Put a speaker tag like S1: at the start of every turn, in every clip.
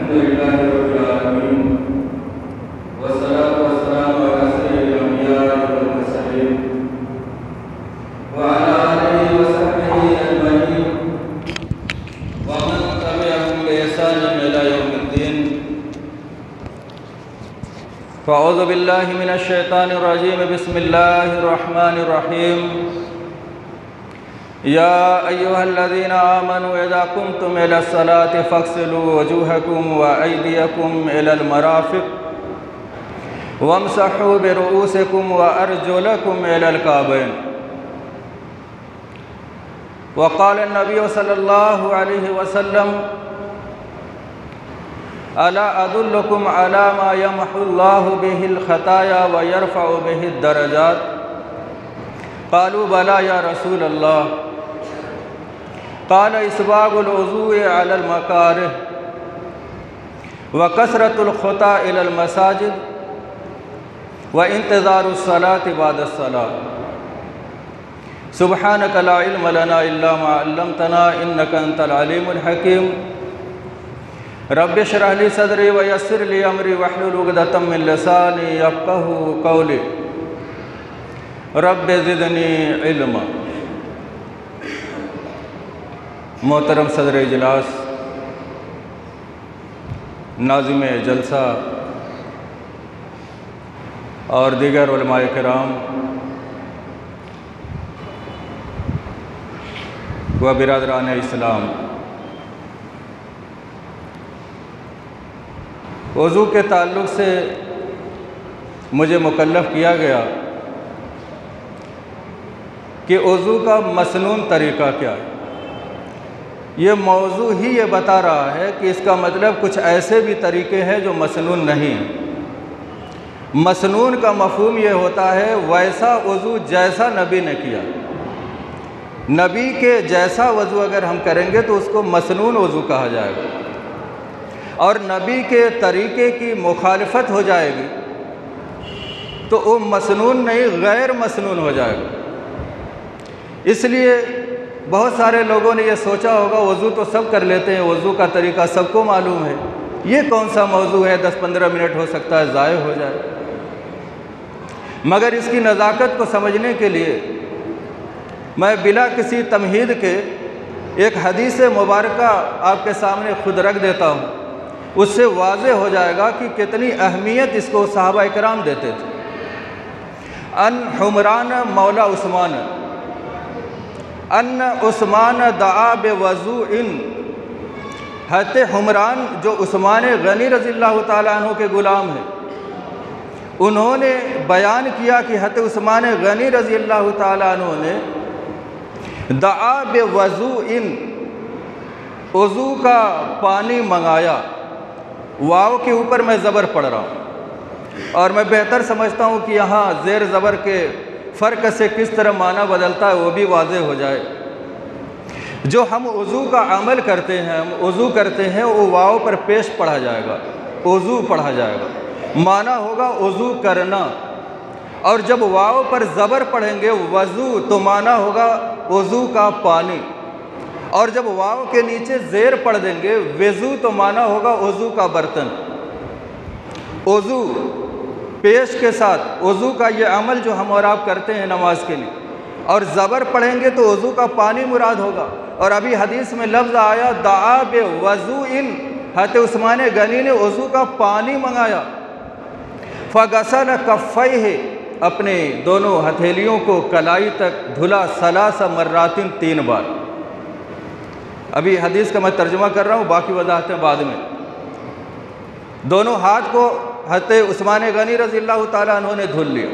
S1: अल्हम्दुलिल्लाहि रब्बिल आलमीन वस्सलातु वस्सलामु अला सय्यिदिल अंबिया'i वल मुरसलीन व अला आलिहि व सहबिहि अजमईन व मन तबिअहुम बि इहसानिन इला यौमिद्दीन। फ़अऊज़ु बिल्लाहि मिनश शैतानिर रजीम। बिस्मिल्लाहिर रहमानिर रहीम। या अय्युहल्लज़ीना आमनू इज़ा कुमतुम इलस्सलाति फ़ग़्सिलू वजूहकुम व अयदियकुम इलल मराफ़िक़ वम्सहू बिरुऊसिकुम व अर्जुलकुम इलल काबैन। व क़ाल नबी सल्लल्लाहु अलैहि वसल्लम अला अदुल्लुकुम अला मा यमहुल्लाहु बिहिल ख़ताया व यरफ़उ बिहिद दरजात। क़ालू बला या रसूल अल्लाह। क़ाल इस्बाग़ुल वुज़ू'i अलल मकारिह व कसरतुल ख़ुता इलल मसाजिद व इंतज़ारुस सलाति बादस सलात। सुब्हानक ला इल्म लना इल्ला मा अल्लमतना इन्नका अंतल अलीमुल हकीम। रब्बि इश्रह ली सदरी व यस्सिर ली अमरी वहलुल उक़दतम मिन लिसानी यफ़क़हू क़ौली। रब्बि ज़िदनी इल्मा। मोहतरम सदर इजलास, नाज़िम जलसा और दीगर उलमाए किराम व बिरादरान इस्लाम, वज़ू के ताल्लुक़ से मुझे मुकल्लफ़ किया गया कि वज़ू का मसनून तरीक़ा क्या है। ये मौजू ही ये बता रहा है कि इसका मतलब कुछ ऐसे भी तरीक़े हैं जो मसनून नहीं हैं। मसनून का मफ़हूम ये होता है वैसा वज़ू जैसा नबी ने किया। नबी के जैसा वज़ू अगर हम करेंगे तो उसको मसनून वज़ू कहा जाएगा, और नबी के तरीक़े की मुखालिफत हो जाएगी तो वो मसनून नहीं गैर मसनून हो जाएगा। इसलिए बहुत सारे लोगों ने ये सोचा होगा वज़ू तो सब कर लेते हैं, वज़ू का तरीक़ा सबको मालूम है, ये कौन सा मौजू है 10-15 मिनट हो सकता है ज़ाय हो जाए। मगर इसकी नज़ाकत को समझने के लिए मैं बिला किसी तमहीद के एक हदीस मुबारका आपके सामने खुद रख देता हूँ। उससे वाज़ेह हो जाएगा कि कितनी अहमियत इसको सहाबा इकराम देते थे। अन हुमरान मौला उस्मान अन्न उस्मान दआ बेवज़ूइन। हज़रत हुमरान जो उस्मान गनी रज़ियल्लाहु ताला अन्हु के ग़ुलाम हैं, उन्होंने बयान किया कि हज़रत उस्मान गनी रज़ियल्लाहु ताला अन्हु ने दआ बेवज़ूइन, वज़ू का पानी मंगाया। वाव के ऊपर मैं ज़बर पढ़ रहा हूँ और मैं बेहतर समझता हूँ कि यहाँ ज़ेर ज़बर के फ़र्क से किस तरह माना बदलता है वो भी वाज़ेह हो जाए। जो हम वज़ू का अमल करते हैं, हम वज़ू करते हैं, वो वाव पर पेश पढ़ा जाएगा, वज़ू पढ़ा जाएगा, माना होगा वज़ू करना। और जब वाव पर ज़बर पढ़ेंगे वज़ू तो माना होगा वज़ू का पानी। और जब वाव के नीचे ज़ेर पढ़ देंगे वज़ू तो माना होगा वज़ू का बर्तन। वज़ू पेश के साथ वज़ू का ये अमल जो हम और आप करते हैं नमाज के लिए, और ज़बर पढ़ेंगे तो वज़ू का पानी मुराद होगा। और अभी हदीस में लफ्ज़ आया दआ बे वज़ूइन, हज़रत उस्मान गनी ने वज़ू का पानी मंगाया। फ़ग़सल कफ़ैहि, अपने दोनों हथेलियों को कलाई तक धुला, सलासा मर्रातिन, 3 बार। अभी हदीस का मैं तर्जुमा कर रहा हूँ, बाकी वज़ाहतें बाद में। दोनों हाथ को हज़रत उस्मान गनी रज़ियल्लाहु ताला अन्हु ने धुल लिया।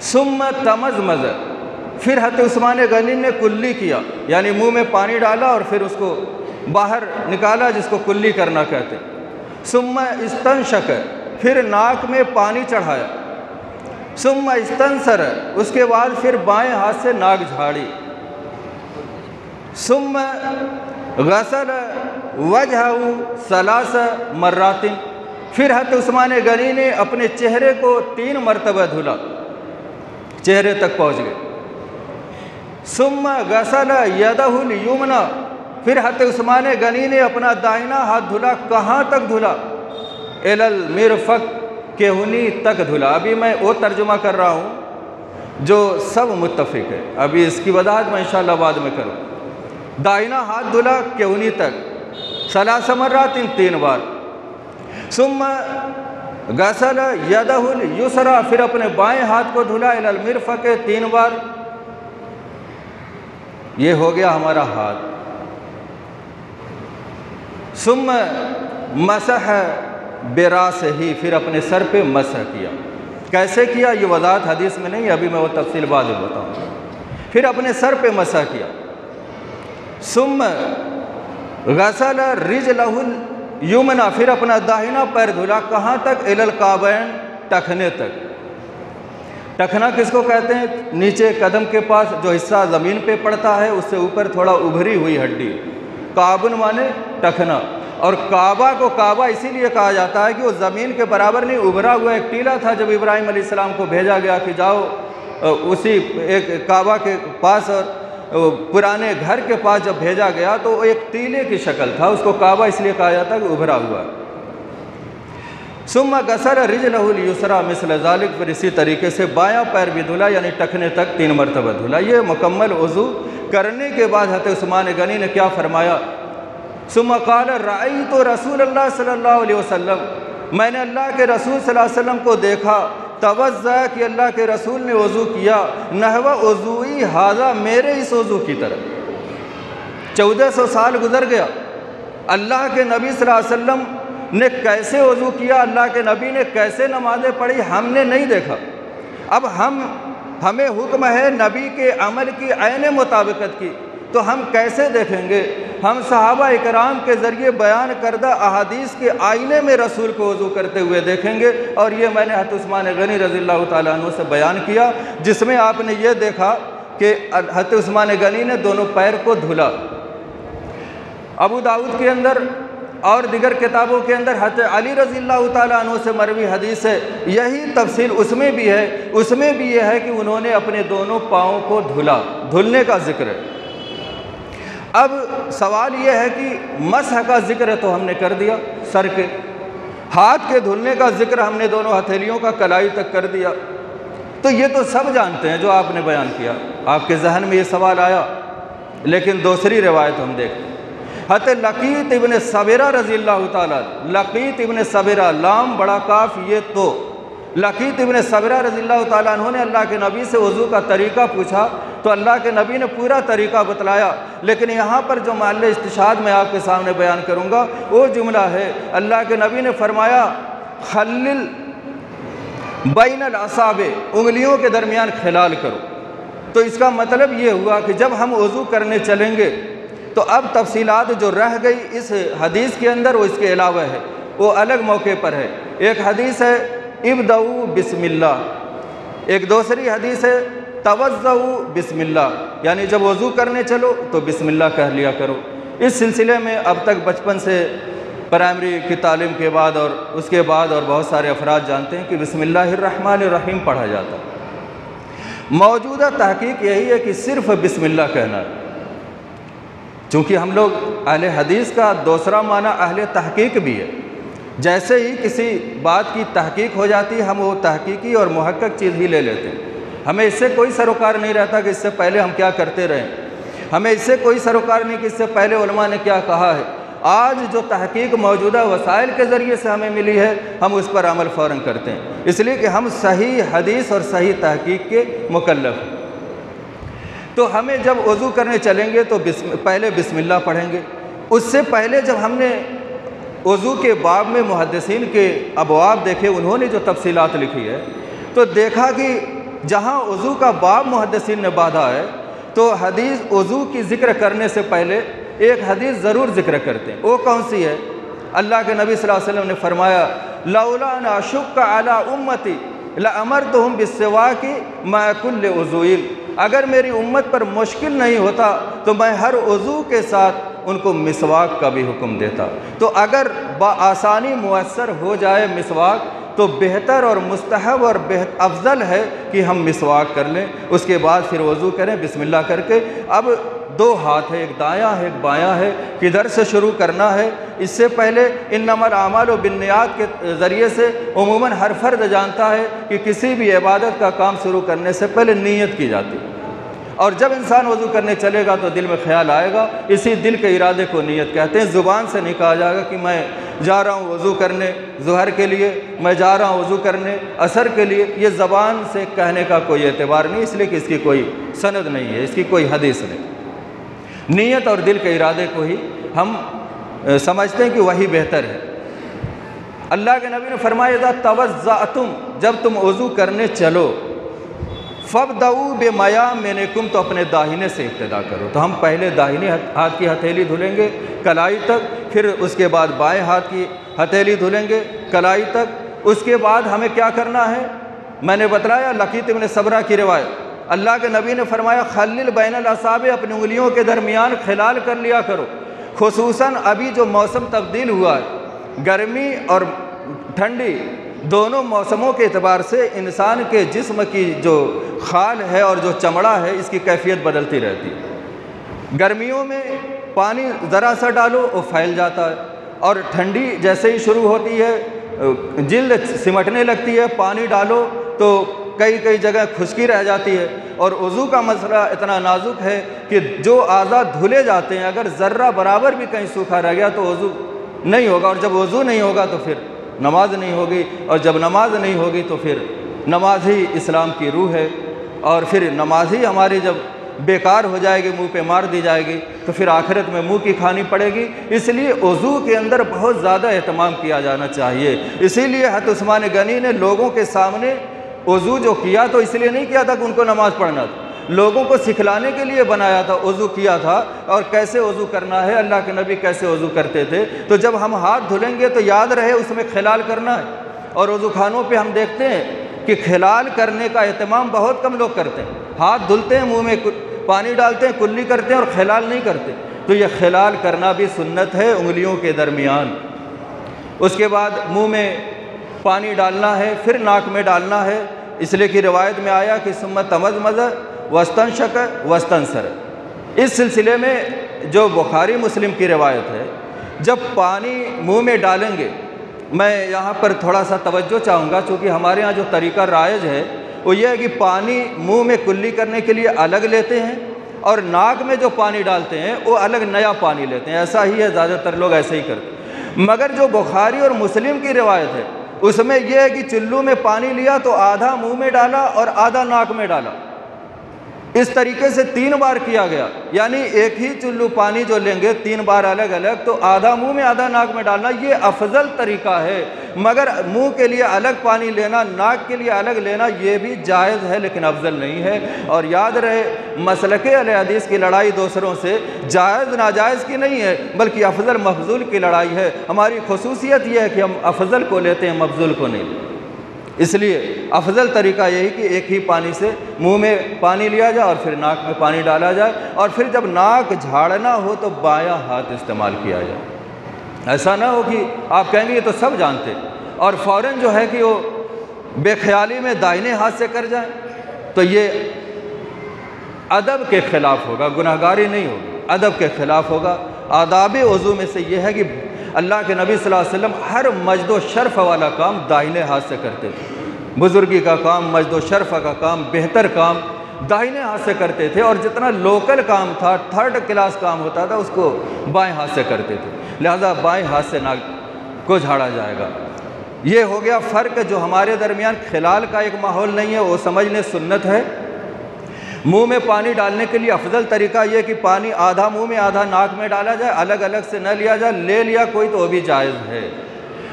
S1: सुम्मा तमज़मज़, फिर हज़रत उस्मान गनी ने कुल्ली किया, यानी मुंह में पानी डाला और फिर उसको बाहर निकाला, जिसको कुल्ली करना कहते हैं। सुम्मा इस्तंशक, फिर नाक में पानी चढ़ाया। सुम्मा इस्तंसर, उसके बाद फिर बाएं हाथ से नाक झाड़ी। सुम्मा गसल वजहू सलासा मर्रातिन, फिर हज़रत उस्मान गनी ने अपने चेहरे को 3 मरतबा धुला, चेहरे तक पहुँच गए। सुम्मा गसल यदहुल युमना, फिर हज़रत उस्मान गनी ने अपना दाहिना हाथ धुला। कहाँ तक धुला? एलल मिरफ़क़, केहुनी तक धुला। अभी मैं वो तर्जुमा कर रहा हूँ जो सब मुत्तफ़िक है, अभी इसकी वजाहत मैं इंशाअल्लाह बाद में करूँ। दाहिना हाथ धुला केहुनी तक, सलास मर्रातिन 3 बार। सुम्मा गसल यदहुल युसरा, फिर अपने बाएं हाथ को धुला इलल मिरफ़क़ 3 बार। ये हो गया हमारा हाथ। सुम्मा मसह बेरास ही, फिर अपने सर पे मसह किया। कैसे किया ये वजाहत हदीस में नहीं, अभी मैं वो तफसील बाद में बताऊँगा। फिर अपने सर पे मसह किया। सुम्मा गसल रिजलहुल युमना, फिर अपना दाहिना पैर धुला। कहाँ तक? इलल काबैन, टखने तक। टखना किसको कहते हैं? नीचे कदम के पास जो हिस्सा ज़मीन पे पड़ता है उससे ऊपर थोड़ा उभरी हुई हड्डी। काबुन माने टखना। और काबा को काबा इसीलिए कहा जाता है कि वो ज़मीन के बराबर नहीं, उभरा हुआ एक टीला था। जब इब्राहिम अलैहिस्सलाम को भेजा गया कि जाओ उसी एक काबा के पास और पुराने घर के पास जब भेजा गया तो वो एक टीले की शक्ल था, उसको काबा इसलिए कहा जाता है कि उभरा हुआ। सुम्मा गसर रिजलहुल युसरा मिसल ज़ालिक, फिर इसी तरीके से बायां पैर भी धुला, यानी टखने तक 3 मरतबा धुला। ये मुकम्मल वज़ू करने के बाद हज़रत उस्मान गनी ने क्या फरमाया? सुम्मा क़ाल रअयतु रसूलल्लाह सल्लल्लाहु अलैहि वसल्लम, मैंने अल्लाह के रसूल सल्लल्लाहु अलैहि वसल्लम को देखा। तवज़्ज़अ, कि अल्लाह के रसूल ने वज़ू किया। नहवा वज़ूई हाज़ा, मेरे इस वज़ू की तरह। 1400 साल गुज़र गया, अल्लाह के नबी सल्लल्लाहु अलैहि वसल्लम ने कैसे वज़ू किया, अल्लाह के नबी ने कैसे नमाज़ें पढ़ी, हमने नहीं देखा। अब हमें हुक्म है नबी के अमल की ऐन मुताबिकत की, तो हम कैसे देखेंगे? हम सहाबा इकराम के ज़रिए बयान करदा अहादीस के आईने में रसूल को वज़ू करते हुए देखेंगे। और ये मैंने हज़रत उस्मान गनी रज़ियल्लाहु ताला अन्हु से बयान किया, जिसमें आपने ये देखा कि हज़रत उस्मान गनी ने दोनों पैर को धुला। अबू दाऊद के अंदर और दिगर किताबों के अंदर हज़रत अली रज़ियल्लाहु ताला अन्हु से मरवी हदीस है, यही तफसील उसमें भी है। उसमें भी यह है कि उन्होंने अपने दोनों पाँव को धुला, धुलने का जिक्र है। अब सवाल यह है कि मसह का जिक्र तो हमने कर दिया, सर के, हाथ के धुलने का जिक्र हमने दोनों हथेलियों का कलाई तक कर दिया। तो ये तो सब जानते हैं जो आपने बयान किया, आपके जहन में ये सवाल आया। लेकिन दूसरी रिवायत हम देखते हैं, हज़रत लक़ीत इब्न सबीरा रज़ियल्लाहु ताला, लक़ीत इब्न सबीरा, लाम बड़ा काफ, ये तो लक़ीत इब्न सबीरा रज़ियल्लाहु ताला अन्हु ने अल्लाह के नबी से वज़ू का तरीक़ा पूछा, तो अल्लाह के नबी ने पूरा तरीक़ा बतलाया। लेकिन यहाँ पर जो महल इस्तिशाद मैं आपके सामने बयान करूँगा वो जुमला है, अल्लाह के नबी ने फरमाया खल्लिल बैनल असाबे, उंगलियों के दरमियान खिलाल करो। तो इसका मतलब ये हुआ कि जब हम वज़ू करने चलेंगे तो अब तफसीलात जो रह गई इस हदीस के अंदर वो इसके अलावा है, वो अलग मौके पर है। एक हदीस है इब्दऊ बिस्मिल्लाह, एक दूसरी हदीस है तवज़्ज़ऊ बिस्मिल्लाह, यानी जब वज़ू करने चलो तो बिस्मिल्लाह कह लिया करो। इस सिलसिले में अब तक बचपन से प्राइमरी की तालीम के बाद और उसके बाद और बहुत सारे अफराद जानते हैं कि बिस्मिल्लाहिर्रहमानिर्रहीम पढ़ा जाता है। मौजूदा तहकीक यही है कि सिर्फ़ बिस्मिल्लाह कहना है। चूँकि हम लोग अहले हदीस का दूसरा माना अहले तहकीक भी है, जैसे ही किसी बात की तहकीक हो जाती है हम वो तहकीकी और मुहक्कक चीज़ ही ले लेते हैं। हमें इससे कोई सरोकार नहीं रहता कि इससे पहले हम क्या करते रहें, हमें इससे कोई सरोकार नहीं कि इससे पहले उलमा ने क्या कहा है। आज जो तहकीक मौजूदा वसाइल के ज़रिए से हमें मिली है हम उस पर अमल फ़ौरन करते हैं, इसलिए कि हम सही हदीस और सही तहकीक के मुकल्लफ हैं। तो हमें जब वज़ू करने चलेंगे तो पहले बिस्मिल्लाह पढ़ेंगे। उससे पहले जब हमने वज़ू के बाब में मुहद्दिसीन के अबवाब देखे, उन्होंने जो तफसीलात लिखी है, तो देखा कि जहाँ वज़ू का बाब मुहद्दिसीन ने बांधा है तो हदीस वज़ू की ज़िक्र करने से पहले एक हदीस ज़रूर ज़िक्र करते हैं। वो कौन सी है? अल्लाह के नबी सल्लल्लाहु अलैहि वसल्लम ने फरमाया लौला अन अशुक्का अला उम्मती लअमरतुहुम बिस्सिवाकी मा कुल्लि वज़ूइन, अगर मेरी उम्मत पर मुश्किल नहीं होता तो मैं हर वज़ू के साथ उनको मिसवाक का भी हुक्म देता। तो अगर आसानी मुयस्सर हो जाए मिसवाक तो बेहतर और मुस्तहब और अफजल है कि हम मिसवाक कर लें, उसके बाद फिर वज़ू करें बिस्मिल्लाह करके। अब दो हाथ है, एक दायां है एक बायां है, किधर से शुरू करना है। इससे पहले इन्नमल आमालु बिन्नियात के ज़रिए से उमूमन हर फर्द जानता है कि किसी भी इबादत का काम शुरू करने से पहले नीयत की जाती है, और जब इंसान वज़ू करने चलेगा तो दिल में ख्याल आएगा, इसी दिल के इरादे को नीयत कहते हैं। ज़ुबान से नहीं कहा जाएगा कि मैं जा रहा हूँ वज़ू करने ज़ुहर के लिए, मैं जा रहा हूँ वज़ू करने असर के लिए। ये ज़बान से कहने का कोई एतबार नहीं, इसलिए कि इसकी कोई सनद नहीं है, इसकी कोई हदीस नहीं। नीयत और दिल के इरादे को ही हम समझते हैं कि वही बेहतर है। अल्लाह के नबी ने फरमाया इज़ा तवज़्ज़अतुम, जब तुम वज़ू करने चलो, फ़ब्दऊ बिमयामिनिकुम, तो अपने दाहिने से इब्तिदा करो। तो हम पहले दाहिने हाथ की हथेली धुलेंगे कलाई तक, फिर उसके बाद बाएं हाथ की हथेली धुलेंगे कलाई तक। उसके बाद हमें क्या करना है, मैंने बतलाया लकीत इब्न सबरा की रिवायत, अल्लाह के नबी ने फरमाया खल्लिल बैनल असाबे, अपनी उंगलियों के दरमियान खिलाल कर लिया करो। खुसूसन अभी जो मौसम तब्दील हुआ है, गर्मी और ठंडी दोनों मौसमों के एतबार से इंसान के जिस्म की जो खाल है और जो चमड़ा है, इसकी कैफियत बदलती रहती है। गर्मियों में पानी ज़रा सा डालो वो फैल जाता है, और ठंडी जैसे ही शुरू होती है जिल्द सिमटने लगती है, पानी डालो तो कई कई जगह खुश्की रह जाती है। और वज़ू का मसला इतना नाजुक है कि जो आज़ा धुले जाते हैं, अगर ज़र्रा बराबर भी कहीं सूखा रह गया तो वज़ू नहीं होगा, और जब वज़ू नहीं होगा तो फिर नमाज नहीं होगी, और जब नमाज नहीं होगी तो फिर नमाज ही इस्लाम की रूह है, और फिर नमाज ही हमारी जब बेकार हो जाएगी, मुंह पे मार दी जाएगी, तो फिर आखिरत में मुंह की खानी पड़ेगी। इसलिए वज़ू के अंदर बहुत ज़्यादा एहतमाम किया जाना चाहिए। इसीलिए हज़रत उस्मान गनी ने लोगों के सामने वज़ू जो किया तो इसलिए नहीं किया था कि उनको नमाज़ पढ़ना था, लोगों को सिखलाने के लिए बनाया था, वज़ू किया था। और कैसे वज़ू करना है, अल्लाह के नबी कैसे वज़ू करते थे, तो जब हम हाथ धुलेंगे तो याद रहे उसमें खिलाल करना है। और वज़ू खानों पे हम देखते हैं कि खिलाल करने का एहतमाम बहुत कम लोग करते हैं, हाथ धुलते हैं, मुँह में पानी डालते हैं, कुल्ली करते हैं और खिलाल नहीं करते। तो यह खिलाल करना भी सुन्नत है उंगलियों के दरमियान। उसके बाद मुँह में पानी डालना है, फिर नाक में डालना है, इसलिए कि रिवायत में आया कि सुम्मा तमज़मज़ वस्तनशक वस्तनसर। इस सिलसिले में जो बुखारी मुस्लिम की रिवायत है, जब पानी मुंह में डालेंगे, मैं यहाँ पर थोड़ा सा तवज्जो चाहूँगा, चूँकि हमारे यहाँ जो तरीका राइज है वो ये है कि पानी मुंह में कुल्ली करने के लिए अलग लेते हैं, और नाक में जो पानी डालते हैं वो अलग नया पानी लेते हैं। ऐसा ही है, ज़्यादातर लोग ऐसे ही करते हैं। मगर जो बुखारी और मुस्लिम की रिवायत है उसमें यह है कि चुल्लू में पानी लिया तो आधा मुंह में डाला और आधा नाक में डाला। इस तरीके से 3 बार किया गया, यानी एक ही चुल्लू पानी जो लेंगे 3 बार अलग अलग, तो आधा मुंह में आधा नाक में डालना, ये अफजल तरीका है। मगर मुंह के लिए अलग पानी लेना, नाक के लिए अलग लेना, ये भी जायज़ है लेकिन अफजल नहीं है। और याद रहे, मसलके अहले हदीस की लड़ाई दूसरों से जायज़ नाजायज़ की नहीं है, बल्कि अफजल मफजूल की लड़ाई है। हमारी खसूसियत यह है कि हम अफजल को लेते हैं, मफजूल को नहीं लेते। इसलिए अफजल तरीका यही कि एक ही पानी से मुंह में पानी लिया जाए और फिर नाक में पानी डाला जाए, और फिर जब नाक झाड़ना हो तो बायां हाथ इस्तेमाल किया जाए। ऐसा ना हो कि आप कहेंगे ये तो सब जानते, और फ़ौरन जो है कि वो बेख्याली में दाहिने हाथ से कर जाए, तो ये अदब के ख़िलाफ़ होगा, गुनाहगारी नहीं होगी, अदब के ख़िलाफ़ होगा। आदाब वज़ू में से ये है कि अल्लाह के नबी सल्लल्लाहु अलैहि वसल्लम हर मजद व शर्फ वाला काम दाहिने हाथ से करते थे। बुज़ुर्गी का काम, मजद व शर्फ का काम, बेहतर काम दाहिने हाथ से करते थे, और जितना लोकल काम था, 3rd क्लास काम होता था, उसको बाएं हाथ से करते थे। लिहाजा बाएं हाथ से नाक को झाड़ा जाएगा। ये हो गया फ़र्क जो हमारे दरमियान खिलाल का एक माहौल नहीं है, वो समझने सुन्नत है। मुंह में पानी डालने के लिए अफजल तरीका यह कि पानी आधा मुंह में आधा नाक में डाला जाए, अलग अलग से न लिया जाए। ले लिया कोई तो वो भी जायज़ है।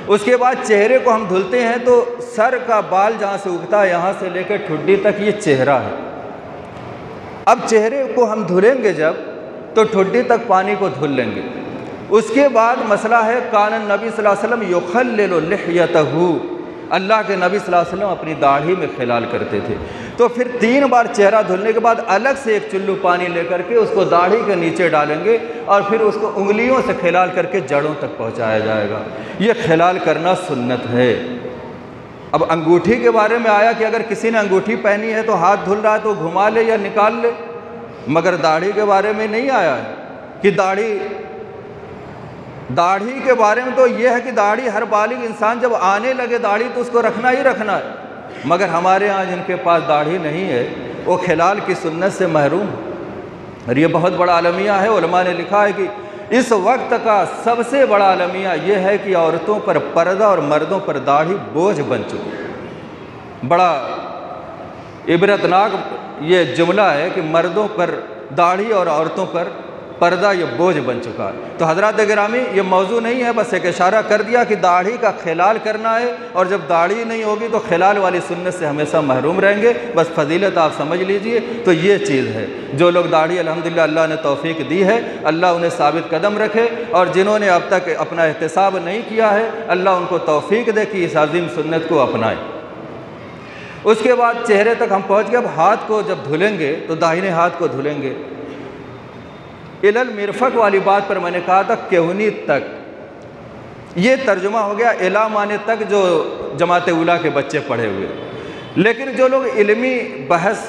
S1: उसके बाद चेहरे को हम धुलते हैं तो सर का बाल जहाँ से उगता है, यहाँ से लेकर ठुड्डी तक ये चेहरा है। अब चेहरे को हम धुलेंगे जब, तो ठुड्डी तक पानी को धुल लेंगे। उसके बाद मसला है कानन नबी सल्लल्लाहु अलैहि वसल्लम युखल्लिलु लिह्यतहु, अल्लाह के नबी सल्लल्लाहु अलैहि वसल्लम अपनी दाढ़ी में खिलाल करते थे। तो फिर 3 बार चेहरा धुलने के बाद अलग से एक चुल्लू पानी लेकर के उसको दाढ़ी के नीचे डालेंगे, और फिर उसको उंगलियों से खिलाल करके जड़ों तक पहुंचाया जाएगा। ये खिलाल करना सुन्नत है। अब अंगूठी के बारे में आया कि अगर किसी ने अंगूठी पहनी है तो हाथ धुल रहा है तो घुमा ले या निकाल ले, मगर दाढ़ी के बारे में नहीं आया है कि दाढ़ी के बारे में तो यह है कि दाढ़ी हर बालिग इंसान जब आने लगे दाढ़ी तो उसको रखना ही रखना है, मगर हमारे यहाँ जिनके पास दाढ़ी नहीं है वो खिलाल की सुन्नत से महरूम। और ये बहुत बड़ा अलमिया है। उलमा ने लिखा है कि इस वक्त का सबसे बड़ा अलमिया ये है कि औरतों पर पर्दा और मर्दों पर दाढ़ी बोझ बन चुकी। बड़ा इबरतनाक ये जुमला है कि मर्दों पर दाढ़ी और औरतों पर पर्दा ये बोझ बन चुका है। तो हज़रात गिरामी ये मौजू नहीं है, बस एक इशारा कर दिया कि दाढ़ी का खिलाल करना है, और जब दाढ़ी नहीं होगी तो खिलाल वाली सुन्नत से हमेशा महरूम रहेंगे। बस फजीलत आप समझ लीजिए। तो ये चीज़ है, जो लोग दाढ़ी अल्हम्दुलिल्लाह अल्लाह ने तौफीक दी है, अल्लाह उन्हें साबित कदम रखे, और जिन्होंने अब तक अपना एहतिसाब नहीं किया है अल्लाह उनको तौफीक दे कि इस अज़ीम सुन्नत को अपनाएं। उसके बाद चेहरे तक हम पहुँच गए। अब हाथ को जब धुलेंगे तो दाहिने हाथ को धुलेंगे। इलल मिरफक वाली बात पर मैंने कहा था केहुनी तक, ये तर्जुमा हो गया इला माने तक जो जमात उला के बच्चे पढ़े हुए। लेकिन जो लोग इल्मी बहस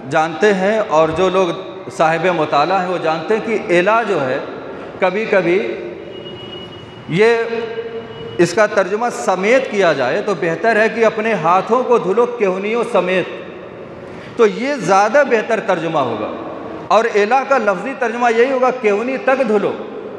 S1: जानते हैं और जो लोग साहिब मुताला हैं वो जानते हैं कि इला जो है कभी कभी ये इसका तर्जुमा समेत किया जाए तो बेहतर है कि अपने हाथों को धुलो केहुनियों समेत, तो ये ज़्यादा बेहतर तर्जुमा होगा। और एला का लफ्ज़ी तर्जुमा यही होगा केहुनी तक धुलो,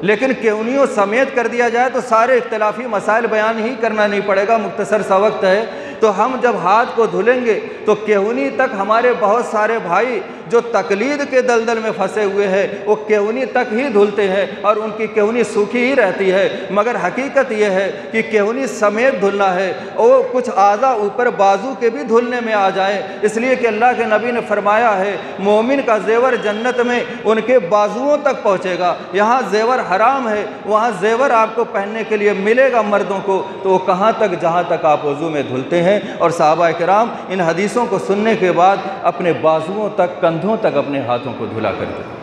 S1: लेकिन केहुनियों समेत कर दिया जाए तो सारे इख्तिलाफी मसाइल बयान ही करना नहीं पड़ेगा, मुख्तसर सा वक्त है। तो हम जब हाथ को धुलेंगे तो केहुनी तक हमारे बहुत सारे भाई जो तकलीद के दलदल में फंसे हुए हैं वो केहुनी तक ही धुलते हैं और उनकी केहुनी सूखी ही रहती है। मगर हकीकत यह है कि केहुनी समेत धुलना है, और कुछ आज़ा ऊपर बाजू के भी धुलने में आ जाए, इसलिए कि अल्लाह के नबी ने फरमाया है मोमिन का जेवर जन्नत में उनके बाजुओं तक पहुँचेगा। यहाँ जेवर हराम है, वहाँ जेवर आपको पहनने के लिए मिलेगा मर्दों को, तो वो कहाँ तक, जहाँ तक आप वज़ू में धुलते हैं। और सहाबा किराम इन हदीसों को सुनने के बाद अपने बाजुओं तक, कंधों तक अपने हाथों को धुला करते।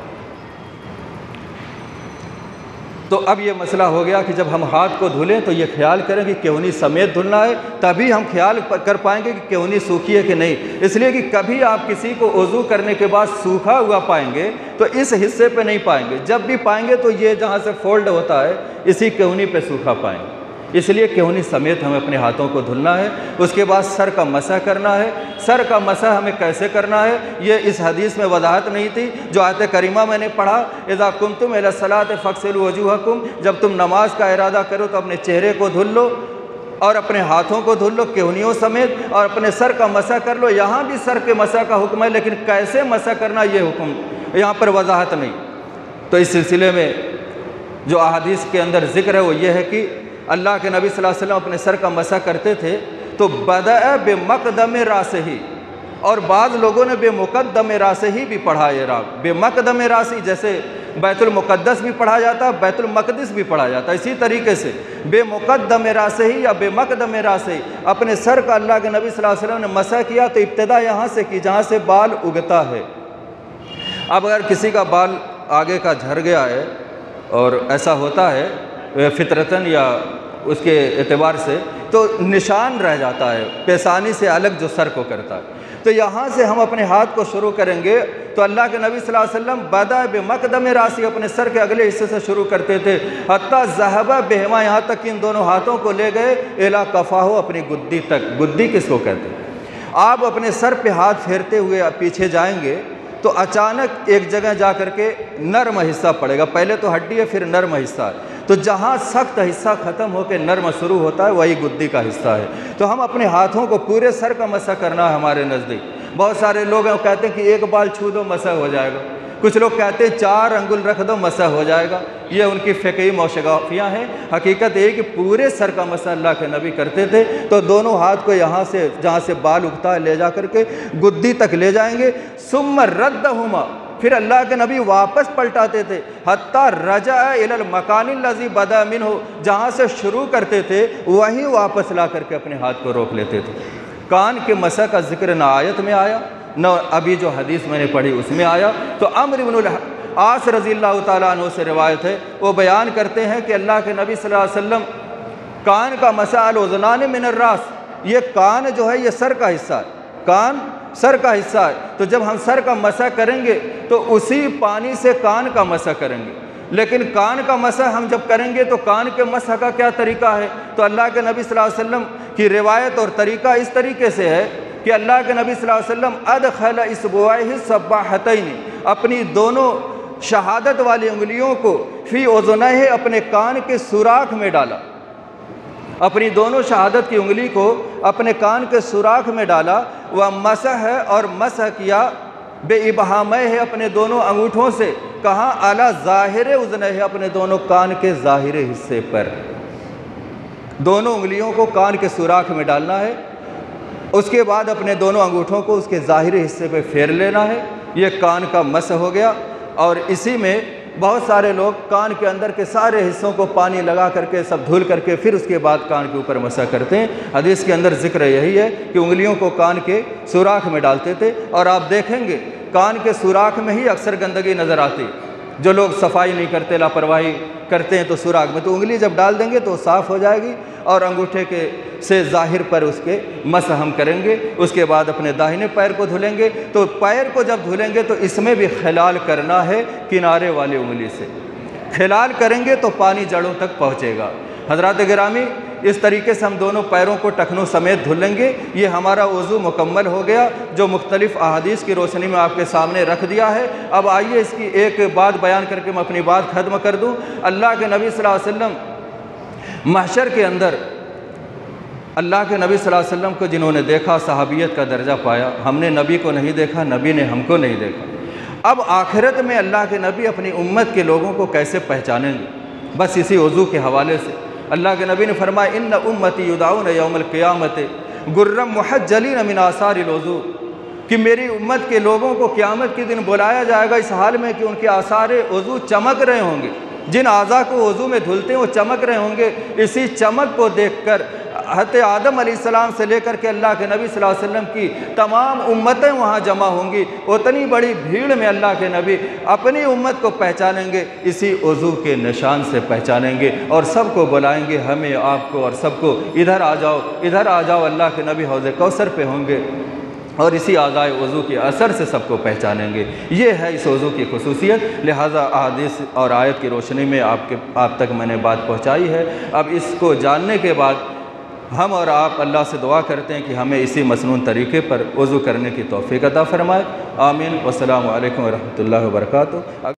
S1: तो अब ये मसला हो गया कि जब हम हाथ को धुलें तो ये ख्याल करें कि केहुनी समेत धुलना है, तभी हम ख्याल कर पाएंगे कि केहुनी सूखी है कि नहीं। इसलिए कि कभी आप किसी को वज़ू करने के बाद सूखा हुआ पाएंगे तो इस हिस्से पे नहीं पाएंगे, जब भी पाएंगे तो ये जहाँ से फोल्ड होता है इसी केहुनी पे सूखा पाएंगे। इसलिए केहुनी समेत हमें अपने हाथों को धुलना है। उसके बाद सर का मसह करना है। सर का मसह हमें कैसे करना है ये इस हदीस में वजाहत नहीं थी। जो आयत करीमा मैंने पढ़ा, इज़ा कुंतुम इला सलात फ़ग़सिलू वजूहकुम, जब तुम नमाज का इरादा करो तो अपने चेहरे को धुल लो और अपने हाथों को धुल लो केहुनियों समेत, और अपने सर का मसह कर लो। यहाँ भी सर के मसह का हुक्म है, लेकिन कैसे मसह करना ये हुक्म यहाँ पर वजाहत नहीं। तो इस सिलसिले में जो अहादीस के अंदर ज़िक्र है वो ये है कि अल्लाह के नबी सल्लल्लाहु अलैहि वसल्लम अपने सर का मसह करते थे तो बदअ बेमक़दम रासिही, और बाज़ लोगों ने बेमुक़द्दम रासिही भी पढ़ा। ये राग बेमक़दम रासी, जैसे बैतुल मुक़द्दस भी पढ़ा जाता है, बैतुल मक़दिस भी पढ़ा जाता है, इसी तरीके से बेमुक़द्दम रासिही या बेमक़दम रासिही अपने सर का अल्लाह के नबी सल्लल्लाहु अलैहि वसल्लम ने मसह किया। तो इब्तिदा यहाँ से की जहाँ से बाल उगता है। अब अगर किसी का बाल आगे का झड़ गया है, और ऐसा होता है फितरतन या उसके एतबार से, तो निशान रह जाता है पेशानी से अलग जो सर को करता है। तो यहाँ से हम अपने हाथ को शुरू करेंगे तो अल्लाह के नबी सल्लल्लाहु अलैहि वसल्लम बदा बेमक़दम रासी अपने सर के अगले हिस्से से शुरू करते थे, हत्ता ज़हबा बेहमा, यहाँ तक कि इन दोनों हाथों को ले गए इला कफ़ाहो, अपनी गुद्दी तक। गुद्दी किसको कहते हैं? आप अपने सर पे हाथ फेरते हुए पीछे जाएंगे तो अचानक एक जगह जा कर के नर्म हिस्सा पड़ेगा। पहले तो हड्डी है, फिर नर्म हिस्सा है। तो जहाँ सख्त हिस्सा ख़त्म होकर नर्म शुरू होता है वही गुद्दी का हिस्सा है। तो हम अपने हाथों को पूरे सर का मसह करना है हमारे नज़दीक। बहुत सारे लोग हैं कहते हैं कि एक बाल छू दो मसह हो जाएगा, कुछ लोग कहते हैं 4 अंगुल रख दो मसह हो जाएगा। ये उनकी फ़िक़ही मौशगाफियाँ हैं। हकीकत ये कि पूरे सर का मसह अल्लाह के नबी करते थे। तो दोनों हाथ को यहाँ से जहाँ से बाल उगता है ले जा कर के गुद्दी तक ले जाएंगे। सुम्मा रद्दहुमा, फिर अल्लाह के नबी वापस पलटाते थे, हत्ता रजा इलल मकानिल लज़ी बदा मिन्हु, जहाँ से शुरू करते थे वहीं वापस ला करके अपने हाथ को रोक लेते थे। कान के मसह का जिक्र न आयत में आया न अभी जो हदीस मैंने पढ़ी उसमें आया। तो अम्र इब्नुल आस रज़ियल्लाहु ताला अन्हु से रिवायत है, वो बयान करते हैं कि अल्लाह के नबी सल्लल्लाहु अलैहि वसल्लम कान का मसह अल उज़नान मिनर रास, ये कान जो है ये सर का हिस्सा है, कान सर का हिस्सा है। तो जब हम सर का मसह करेंगे तो उसी पानी से कान का मसह करेंगे। लेकिन कान का मसह हम जब करेंगे तो कान के मसह का क्या तरीका है? तो अल्लाह के नबी सल्लल्लाहु अलैहि वसल्लम की रिवायत और तरीका इस तरीके से है कि अल्लाह के नबी सल्लल्लाहु अलैहि वसल्लम अदखल इस्बुआहि सब्बाहतैन, अपनी दोनों शहादत वाली उंगलियों को फ़ी उज़ुनैहि, अपने कान के सुराख में डाला। अपनी दोनों शहादत की उंगली को अपने कान के सुराख में डाला। वह मसह है और मसह किया बेइबहामैहि, अपने दोनों अंगूठों से। कहाँ? अला ज़ाहिर उज़नैहि, अपने दोनों कान के ज़ाहिर हिस्से पर। दोनों उंगलियों को कान के सुराख में डालना है, उसके बाद अपने दोनों अंगूठों को उसके ज़ाहिरी हिस्से पे फेर लेना है। ये कान का मस हो गया। और इसी में बहुत सारे लोग कान के अंदर के सारे हिस्सों को पानी लगा करके सब धुल करके फिर उसके बाद कान के ऊपर मसा करते हैं। हदीस के अंदर जिक्र यही है कि उंगलियों को कान के सुराख में डालते थे। और आप देखेंगे कान के सुराख में ही अक्सर गंदगी नज़र आती है। जो लोग सफाई नहीं करते, लापरवाही करते हैं, तो सुराख में तो उंगली जब डाल देंगे तो साफ़ हो जाएगी और अंगूठे के से ज़ाहिर पर उसके मस हम करेंगे। उसके बाद अपने दाहिने पैर को धुलेंगे। तो पैर को जब धुलेंगे तो इसमें भी खिलाल करना है, किनारे वाली उंगली से खिलाल करेंगे तो पानी जड़ों तक पहुँचेगा। हज़रात गिरामी, इस तरीके से हम दोनों पैरों को टखनों समेत धुलेंगे। ये हमारा वज़ू मुकम्मल हो गया, जो मुख्तलिफ़ अहादीस की रोशनी में आपके सामने रख दिया है। अब आइए इसकी एक बात बयान करके मैं अपनी बात ख़त्म कर दूँ। अल्लाह के नबी सल्लल्लाहु अलैहि वसल्लम महशर के अंदर अल्लाह के नबी सल्लल्लाहु अलैहि वसल्लम को जिन्होंने देखा, सहाबियत का दर्जा पाया। हमने नबी को नहीं देखा, नबी ने हमको नहीं देखा। अब आखिरत में अल्लाह के नबी अपनी उम्मत के लोगों को कैसे पहचानेंगे? बस इसी वज़ू के हवाले से अल्लाह के नबी ने फरमाया, इन्न उम्मती युदऊन यौमल क़ियामत गुर्रम मुहज्जलीन मिन आसारिल वज़ू, कि मेरी उम्मत के लोगों को क़यामत के दिन बुलाया जाएगा इस हाल में कि उनके आसार वज़ू चमक रहे होंगे। जिन आज़ा को वज़ू में धुलते हैं वो चमक रहे होंगे। इसी चमक को देखकर हज़रत आदम अलैहिस्सलाम से लेकर के अल्लाह के नबी सल्लल्लाहु अलैहि वसल्लम की तमाम उम्मतें वहाँ जमा होंगी। उतनी बड़ी भीड़ में अल्लाह के नबी अपनी उम्मत को पहचानेंगे, इसी वज़ू के निशान से पहचानेंगे और सबको बुलाएंगे, हमें, आपको और सबको, इधर आ जाओ, इधर आ जाओ। अल्लाह के नबी हौज़ कौसर पे होंगे और इसी आज़ाए वज़ू के असर से सबको पहचानेंगे। ये है इस वज़ू की खुसूसियत। लिहाजा अहादीस और आयत की रोशनी में आप तक मैंने बात पहुँचाई है। अब इसको जानने के बाद हम और आप अल्लाह से दुआ करते हैं कि हमें इसी मसनून तरीक़े पर वज़ू करने की तौफ़ीक़ अता फ़रमाए। आमीन। वस्सलामु अलैकुम व रहमतुल्लाहि व बरकातुहू।